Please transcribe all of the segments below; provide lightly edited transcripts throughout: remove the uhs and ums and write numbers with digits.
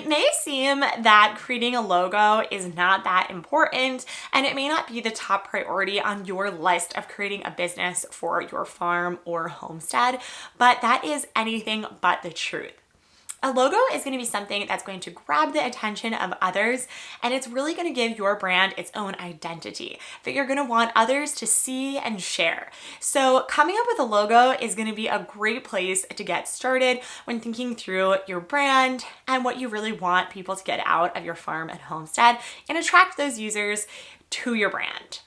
may seem that creating a logo is not that important, and it may not be the top priority on your list of creating a business for your farm or homestead, but that is anything but the truth. A logo is going to be something that's going to grab the attention of others, and it's really going to give your brand its own identity that you're going to want others to see and share. So coming up with a logo is going to be a great place to get started when thinking through your brand and what you really want people to get out of your farm and homestead and attract those users to your brand.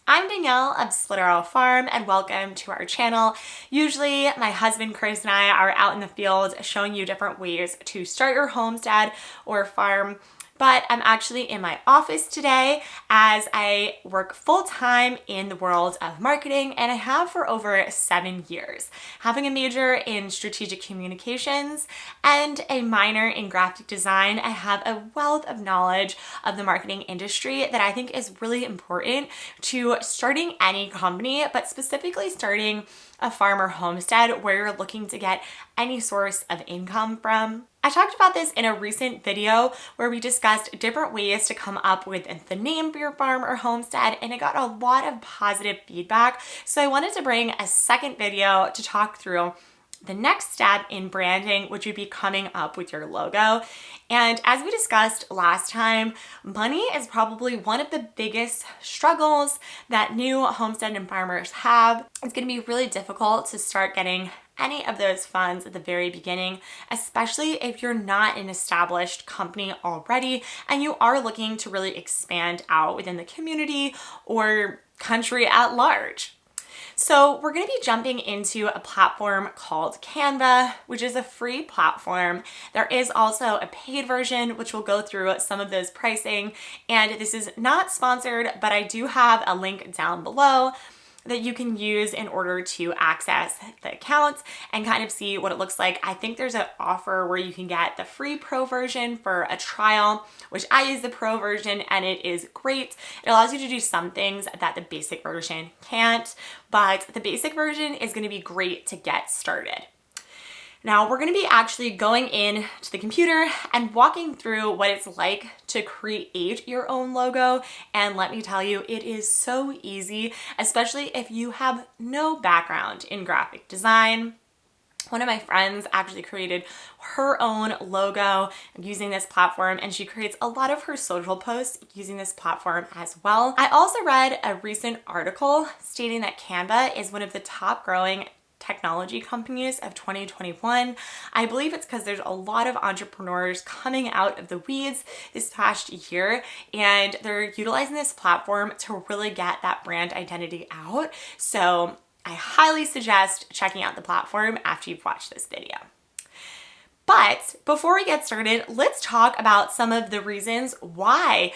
I'm Danielle of Split Arrow Farm, and welcome to our channel. Usually my husband Chris and I are out in the field showing you different ways to start your homestead or farm, but I'm actually in my office today as I work full-time in the world of marketing, and I have for over 7 years, having a major in strategic communications and a minor in graphic design. I have a wealth of knowledge of the marketing industry that I think is really important to starting any company, but specifically starting a farm or homestead where you're looking to get any source of income from. I talked about this in a recent video where we discussed different ways to come up with the name for your farm or homestead, and I got a lot of positive feedback. So I wanted to bring a second video to talk through the next step in branding, which would be coming up with your logo. And as we discussed last time, money is probably one of the biggest struggles that new homestead and farmers have. It's going to be really difficult to start getting any of those funds at the very beginning, especially if you're not an established company already and you are looking to really expand out within the community or country at large. So we're going to be jumping into a platform called Canva, which is a free platform. There is also a paid version, which will go through some of those pricing. And this is not sponsored, but I do have a link down below that you can use in order to access the account and kind of see what it looks like. I think there's an offer where you can get the free pro version for a trial, which I use the pro version and it is great. It allows you to do some things that the basic version can't, but the basic version is going to be great to get started. Now we're going to be actually going in to the computer and walking through what it's like to create your own logo. And let me tell you, it is so easy, especially if you have no background in graphic design. One of my friends actually created her own logo using this platform, and she creates a lot of her social posts using this platform as well. I also read a recent article stating that Canva is one of the top growing technology companies of 2021. I believe it's because there's a lot of entrepreneurs coming out of the weeds this past year, and they're utilizing this platform to really get that brand identity out. So I highly suggest checking out the platform after you've watched this video. But before we get started, let's talk about some of the reasons why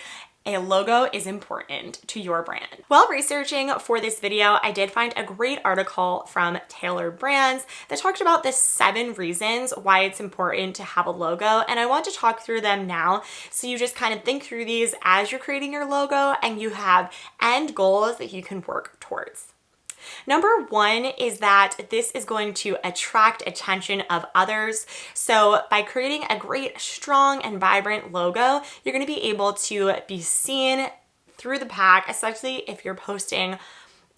a logo is important to your brand. While researching for this video, I did find a great article from Taylor Brands that talked about the 7 reasons why it's important to have a logo, and I want to talk through them now so you just kind of think through these as you're creating your logo and you have end goals that you can work towards. Number 1 is that this is going to attract attention of others. So by creating a great, strong, and vibrant logo, you're going to be able to be seen through the pack, especially if you're posting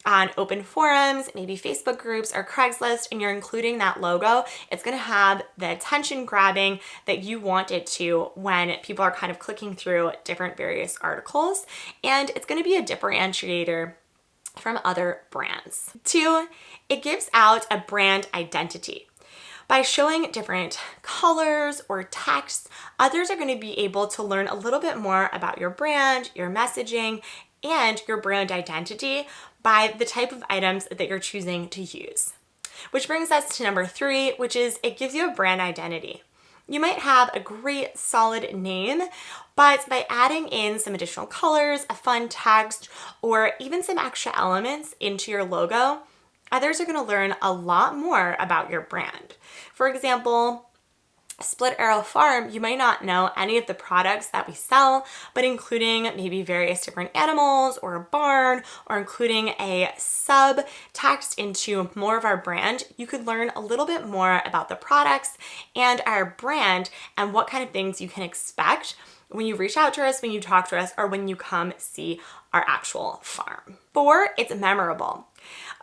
on open forums, maybe Facebook groups or Craigslist, and you're including that logo. It's going to have the attention grabbing that you want it to when people are kind of clicking through different various articles, and it's going to be a differentiator from other brands. 2, it gives out a brand identity. By showing different colors or text, others are going to be able to learn a little bit more about your brand, your messaging, and your brand identity by the type of items that you're choosing to use. Which brings us to number 3, which is it gives you a brand identity. You might have a great solid name, but by adding in some additional colors, a fun text, or even some extra elements into your logo, others are going to learn a lot more about your brand. For example, Split Arrow Farm, you might not know any of the products that we sell, but including maybe various different animals or a barn, or including a sub text into more of our brand, you could learn a little bit more about the products and our brand and what kind of things you can expect when you reach out to us, when you talk to us, or when you come see our actual farm. 4, it's memorable.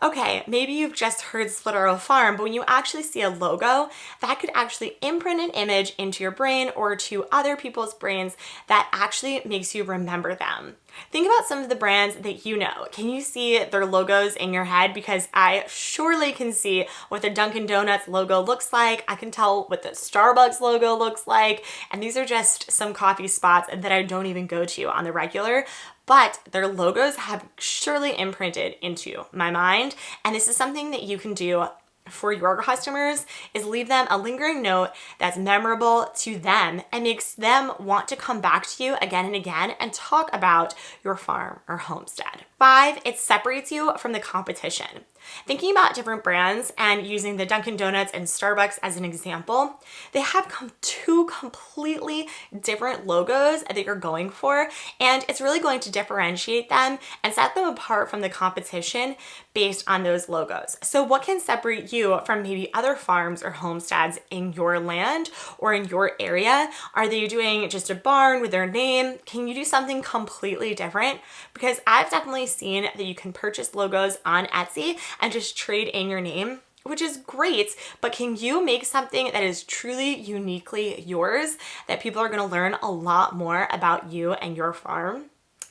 Okay, maybe you've just heard Split Arrow Farm, but when you actually see a logo, that could actually imprint an image into your brain or to other people's brains that actually makes you remember them. Think about some of the brands that you know. Can you see their logos in your head? Because I surely can see what the Dunkin' Donuts logo looks like. I can tell what the Starbucks logo looks like. And these are just some coffee spots that I don't even go to on the regular, but their logos have surely imprinted into my mind. And this is something that you can do for your customers, is leave them a lingering note that's memorable to them and makes them want to come back to you again and again and talk about your farm or homestead. 5, it separates you from the competition. Thinking about different brands and using the Dunkin' Donuts and Starbucks as an example, they have two completely different logos that you're going for, and it's really going to differentiate them and set them apart from the competition based on those logos. So what can separate you from maybe other farms or homesteads in your land or in your area? Are they doing just a barn with their name? Can you do something completely different? Because I've definitely seen that you can purchase logos on Etsy and just trade in your name, which is great, but can you make something that is truly uniquely yours that people are going to learn a lot more about you and your farm?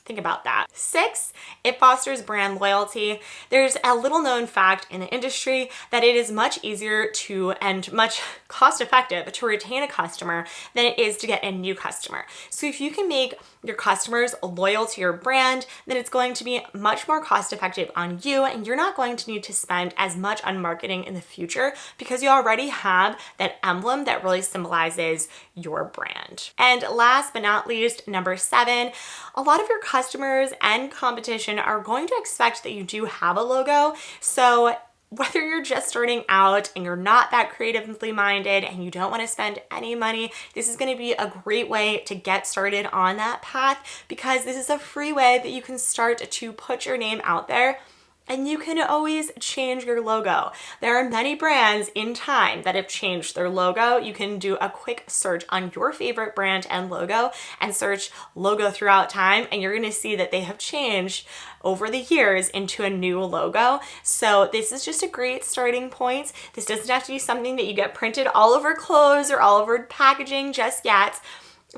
Think about that. 6, it fosters brand loyalty. There's a little known fact in the industry that it is much easier to and much cost effective to retain a customer than it is to get a new customer. So if you can make your customers loyal to your brand, then it's going to be much more cost effective on you, and you're not going to need to spend as much on marketing in the future because you already have that emblem that really symbolizes your brand. And last but not least, number 7, a lot of your customers and competition are going to expect that you do have a logo. So whether you're just starting out and you're not that creatively minded and you don't want to spend any money, this is going to be a great way to get started on that path, because this is a free way that you can start to put your name out there. And you can always change your logo. There are many brands in time that have changed their logo. You can do a quick search on your favorite brand and logo and search logo throughout time, and you're gonna see that they have changed over the years into a new logo. So this is just a great starting point. This doesn't have to be something that you get printed all over clothes or all over packaging just yet.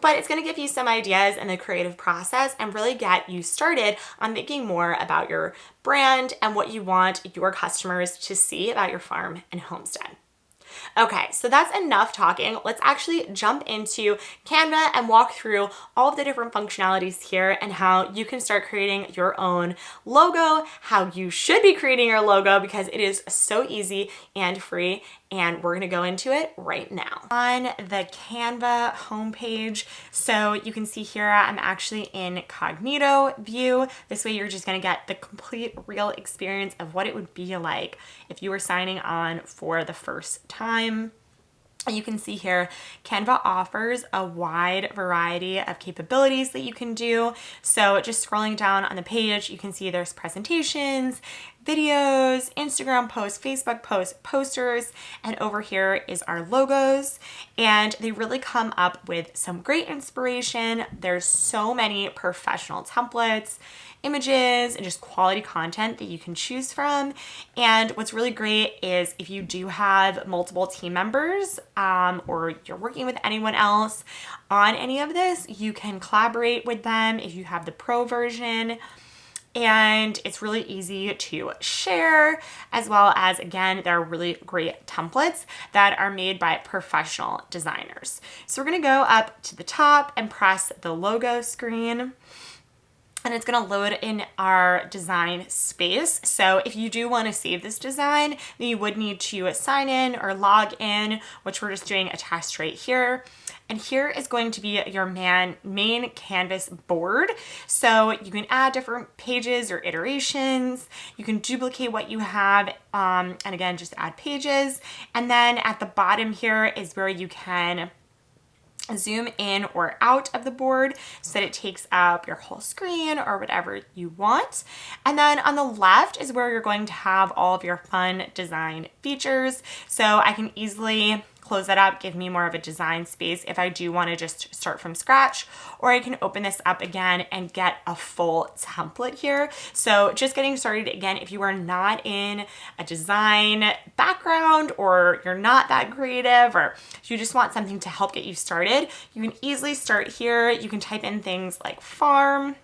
But it's going to give you some ideas in the creative process and really get you started on thinking more about your brand and what you want your customers to see about your farm and homestead. Okay, so that's enough talking. Let's actually jump into Canva and walk through all of the different functionalities here and how you can start creating your own logo, how you should be creating your logo, because it is so easy and free. And we're gonna go into it right now. On the Canva homepage, so you can see here, I'm actually in incognito view. This way you're just gonna get the complete real experience of what it would be like if you were signing on for the first time. You can see here, Canva offers a wide variety of capabilities that you can do. So just scrolling down on the page, you can see there's presentations, videos, Instagram posts, Facebook posts, posters, and over here is our logos. And they really come up with some great inspiration. There's so many professional templates, images, and just quality content that you can choose from. And what's really great is if you do have multiple team members or you're working with anyone else on any of this, you can collaborate with them if you have the pro version. And it's really easy to share, as well as, again, there are really great templates that are made by professional designers. So we're gonna go up to the top and press the logo screen, and it's gonna load in our design space. So if you do wanna save this design, then you would need to sign in or log in, which we're just doing a test right here. And here is going to be your main canvas board. So you can add different pages or iterations. You can duplicate what you have, and again, just add pages. And then at the bottom here is where you can zoom in or out of the board so that it takes up your whole screen or whatever you want. And then on the left is where you're going to have all of your fun design features. So I can easily close that up, give me more of a design space if I do want to just start from scratch, or I can open this up again and get a full template here. So just getting started, again, if you are not in a design background or you're not that creative or you just want something to help get you started, you can easily start here. You can type in things like farm,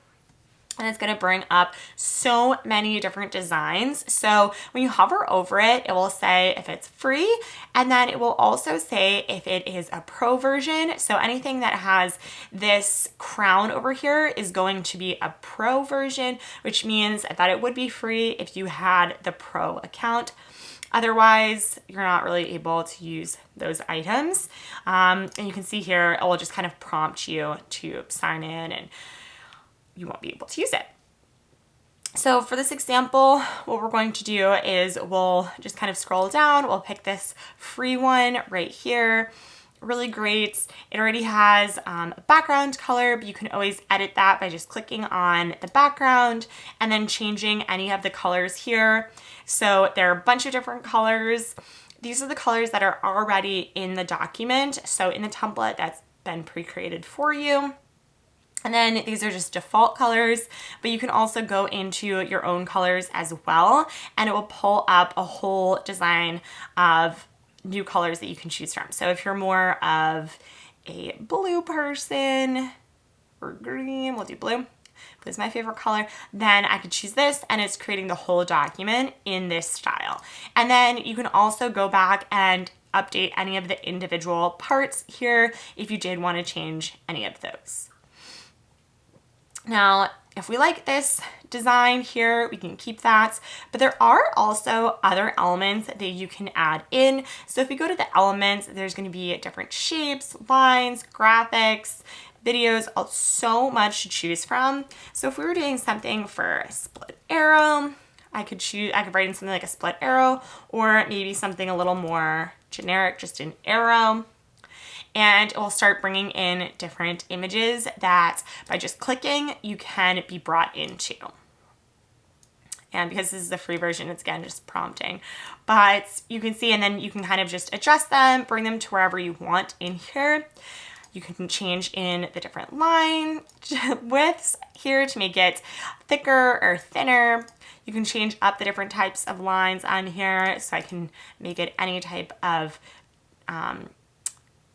and it's going to bring up so many different designs. So when you hover over it, it will say if it's free, and then it will also say if it is a pro version. So anything that has this crown over here is going to be a pro version, which means that it would be free if you had the pro account. Otherwise, you're not really able to use those items. And you can see here, it will just kind of prompt you to sign in, and you won't be able to use it. So for this example, what we're going to do is we'll just kind of scroll down. We'll pick this free one right here. Really great. It already has a background color, but you can always edit that by just clicking on the background and then changing any of the colors here. So there are a bunch of different colors. These are the colors that are already in the document. So in the template that's been pre-created for you. And then these are just default colors, but you can also go into your own colors as well, and it will pull up a whole design of new colors that you can choose from. So if you're more of a blue person or green, we'll do blue. Blue is my favorite color. Then I could choose this, and it's creating the whole document in this style. And then you can also go back and update any of the individual parts here if you did want to change any of those. Now, if we like this design here, we can keep that, but there are also other elements that you can add in. So if we go to the elements, there's going to be different shapes, lines, graphics, videos, so much to choose from. So if we were doing something for a split arrow, I could write in something like a split arrow, or maybe something a little more generic, just an arrow. And it will start bringing in different images that by just clicking, you can be brought into. And because this is the free version, it's again just prompting. But you can see, and then you can kind of just adjust them, bring them to wherever you want in here. You can change in the different line widths here to make it thicker or thinner. You can change up the different types of lines on here, so I can make it any type of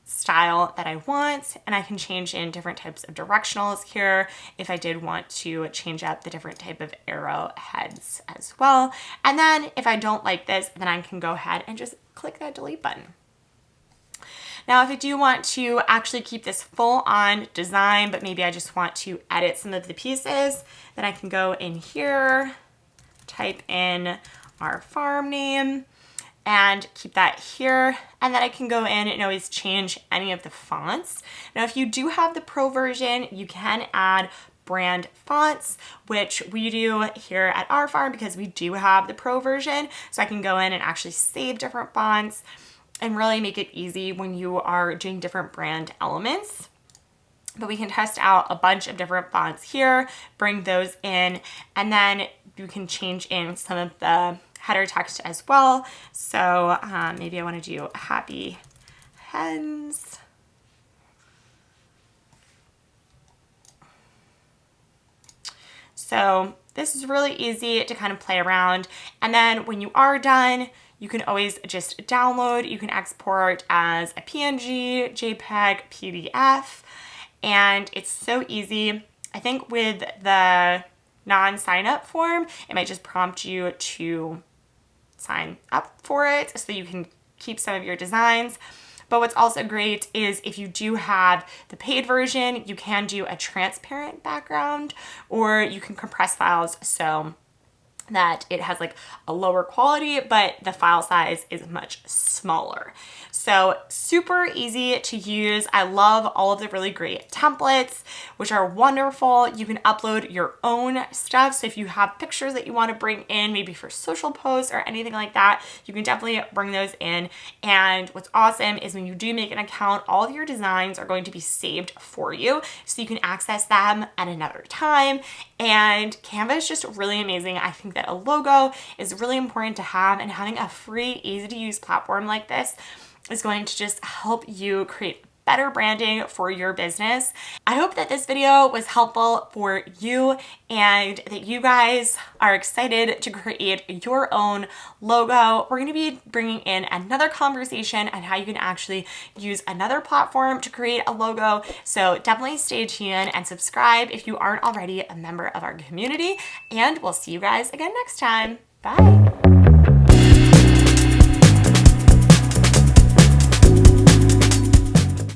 style that I want, and I can change in different types of directionals here if I did want to change up the different type of arrow heads as well. And then if I don't like this, then I can go ahead and just click that delete button. Now, if I do want to actually keep this full on design, but maybe I just want to edit some of the pieces, then I can go in here, type in our farm name, and keep that here, and then I can go in and always change any of the fonts. Now, if you do have the pro version, you can add brand fonts, which we do here at our farm because we do have the pro version. So I can go in and actually save different fonts and really make it easy when you are doing different brand elements. But we can test out a bunch of different fonts here, bring those in, and then you can change in some of the header text as well. So maybe I want to do happy hens. So this is really easy to kind of play around. And then when you are done, you can always just download. You can export as a PNG, JPEG, PDF, and it's so easy. I think with the non-sign up form, it might just prompt you to sign up for it so you can keep some of your designs. But what's also great is if you do have the paid version, you can do a transparent background, or you can compress files so that it has like a lower quality, but the file size is much smaller. So super easy to use. I love all of the really great templates, which are wonderful. You can upload your own stuff. So if you have pictures that you want to bring in, maybe for social posts or anything like that, you can definitely bring those in. And what's awesome is when you do make an account, all of your designs are going to be saved for you, so you can access them at another time. And Canva is just really amazing. I think that a logo is really important to have, and having a free, easy to use platform like this is going to just help you create better branding for your business. I hope that this video was helpful for you and that you guys are excited to create your own logo. We're going to be bringing in another conversation on how you can actually use another platform to create a logo. So definitely stay tuned and subscribe if you aren't already a member of our community, and we'll see you guys again next time. Bye.